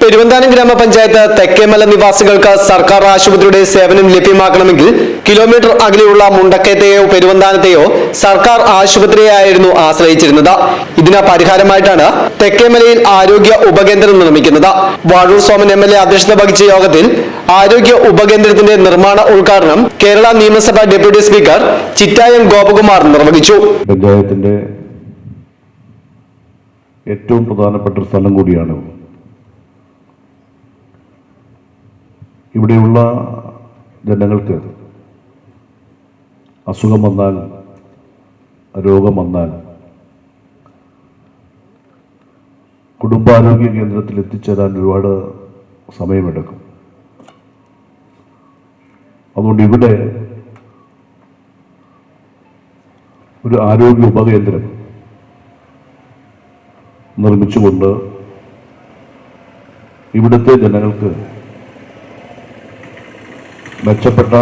പെരുവന്താനം ഗ്രാമപഞ്ചായത്ത് തെക്കേമല നിവാസികൾക്ക് സർക്കാർ ആശുപത്രിയുടെ സേവനം ലഭ്യമാക്കണമെങ്കിൽ കിലോമീറ്റർ അകലെയുള്ള മുണ്ടക്കയത്തെയോ പെരുവന്താനത്തെയോ സർക്കാർ ആശുപത്രിയായിരുന്നു ആശ്രയിച്ചിരുന്നത്. ഇതിന് പരിഹാരമായിട്ടാണ് തെക്കേമലയിൽ ആരോഗ്യ ഉപകേന്ദ്രം നിർമ്മിക്കുന്നത്. വാഴൂർ സോമൻ MLA അധ്യക്ഷത വഹിച്ച യോഗത്തിൽ ആരോഗ്യ ഉപകേന്ദ്രത്തിന്റെ നിർമ്മാണ ഉദ്ഘാടനം കേരള നിയമസഭാ ഡെപ്യൂട്ടി സ്പീക്കർ ചിറ്റായം ഗോപകുമാർ നിർവഹിച്ചു. പഞ്ചായത്തിന്റെ ഏറ്റവും പ്രധാനപ്പെട്ട സ്ഥലം കൂടിയാണ്. ഇവിടെയുള്ള ജനങ്ങൾക്ക് അസുഖം വന്നാൽ, രോഗം വന്നാൽ കുടുംബാരോഗ്യ കേന്ദ്രത്തിൽ എത്തിച്ചേരാൻ ഒരുപാട് സമയമെടുക്കും. അതുകൊണ്ട് ഇവിടെ ഒരു ആരോഗ്യ ഉപകേന്ദ്രം നിർമ്മിച്ചുകൊണ്ട് ഇവിടുത്തെ ജനങ്ങൾക്ക് മെച്ചപ്പെട്ട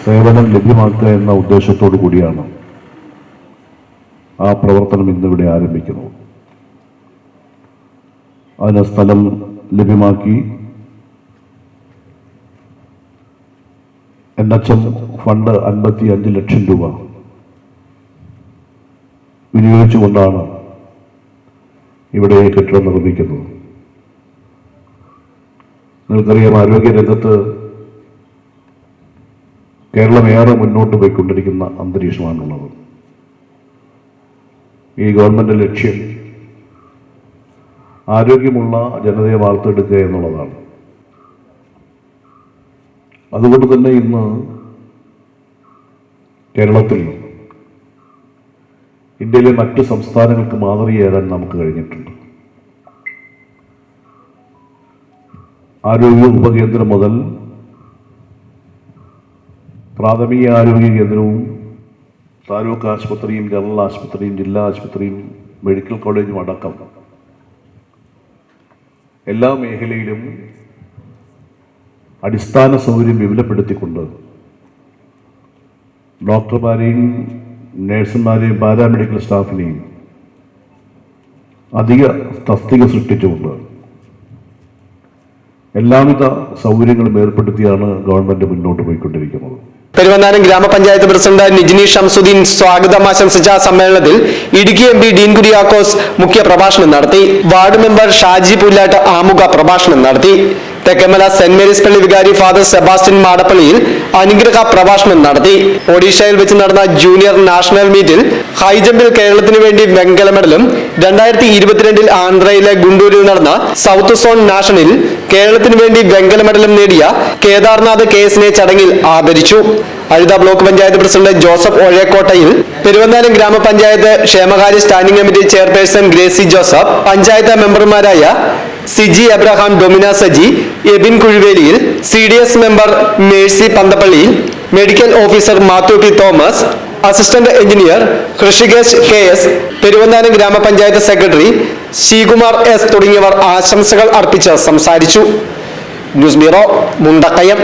സേവനം ലഭ്യമാക്കുക എന്ന ഉദ്ദേശത്തോടു കൂടിയാണ് ആ പ്രവർത്തനം ഇന്നിവിടെ ആരംഭിക്കുന്നത്. അതിന് സ്ഥലം ലഭ്യമാക്കി NHM ഫണ്ട് 55 ലക്ഷം രൂപ വിനിയോഗിച്ചുകൊണ്ടാണ് ഇവിടെ കെട്ടിടം നിർമ്മിക്കുന്നത്. നിങ്ങൾക്കറിയാം, ആരോഗ്യരംഗത്ത് കേരളം ഏറെ മുന്നോട്ട് പോയിക്കൊണ്ടിരിക്കുന്ന അന്തരീക്ഷമാണുള്ളത്. ഈ ഗവൺമെന്റ് ലക്ഷ്യം ആരോഗ്യമുള്ള ജനതയെ വാർത്തെടുക്കുക എന്നുള്ളതാണ്. അതുകൊണ്ട് തന്നെ ഇന്ന് കേരളത്തിൽ ഇന്ത്യയിലെ മറ്റ് സംസ്ഥാനങ്ങൾക്ക് മാതൃകയാകാൻ നമുക്ക് കഴിഞ്ഞിട്ടുണ്ട്. ആരോഗ്യ ഉപകേന്ദ്രം മുതൽ പ്രാഥമിക ആരോഗ്യ കേന്ദ്രവും താലൂക്ക് ആശുപത്രിയും ജനറൽ ആശുപത്രിയും ജില്ലാ ആശുപത്രിയും മെഡിക്കൽ കോളേജും അടക്കം എല്ലാ മേഖലയിലും അടിസ്ഥാന സൗകര്യം വിപുലപ്പെടുത്തിക്കൊണ്ട് ഡോക്ടർമാരെയും നഴ്സുമാരെയും പാരാമെഡിക്കൽ സ്റ്റാഫിനെയും അധിക തസ്തിക സൃഷ്ടിച്ചുകൊണ്ട് എല്ലാവിധ സൗകര്യങ്ങളും ഏർപ്പെടുത്തിയാണ് ഗവൺമെന്റ് മുന്നോട്ട് പോയിക്കൊണ്ടിരിക്കുന്നത്. പെരുവന്താനം ഗ്രാമപഞ്ചായത്ത് പ്രസിഡന്റ് നിജിനി ഷംസുദ്ദീൻ സ്വാഗതം ആശംസിച്ച സമ്മേളനത്തിൽ ഇടുക്കി MP ഡീൻ കുര്യാക്കോസ് മുഖ്യ പ്രഭാഷണം നടത്തി. വാർഡ് മെമ്പർ ഷാജി പുല്ലാട്ട് ആമുഖ പ്രഭാഷണം നടത്തി. തെക്കേമല സെന്റ് മേരീസ് പള്ളി വികാരി ഫാദർ സെബാസ്റ്റ്യൻ മാടപ്പള്ളിയിൽ അനുഗ്രഹ പ്രഭാഷണം നടത്തി. ഒഡീഷയിൽ വെച്ച് നടന്ന ജൂനിയർ നാഷണൽ മീറ്റിൽ ഹൈജമ്പിൽ കേരളത്തിന് വേണ്ടി വെങ്കല മെഡലും 2022 ആന്ധ്രയിലെ ഗുണ്ടൂരിൽ നടന്ന സൗത്ത് സോൺ നാഷണലിൽ കേരളത്തിന് വേണ്ടി വെങ്കല മെഡലും നേടിയ കേദാർനാഥ് KSനെ ചടങ്ങിൽ ആദരിച്ചു. അഴുത ബ്ലോക്ക് പഞ്ചായത്ത് പ്രസിഡന്റ് ജോസഫ് ഒഴേക്കോട്ടയിൽ, പെരുവന്താനം ഗ്രാമപഞ്ചായത്ത് ക്ഷേമകാര്യ standing committee chairperson Gracy Joseph, panchayat മെമ്പർമാരായ സിജി അബ്രഹാം, ഡൊമിന സജി, എബിൻ കുഴുവേലിയിൽ, CDS മെമ്പർ മേഴ്സി പന്തപ്പള്ളിയിൽ, medical officer Mathew P. Thomas, assistant engineer Hrishikesh KS, Peruvanthanam grama panchayat secretary Sreekumar S തുടങ്ങിയവർ ആശംസകൾ അർപ്പിച്ച് സംസാരിച്ചു. News bureau, Mundakayam.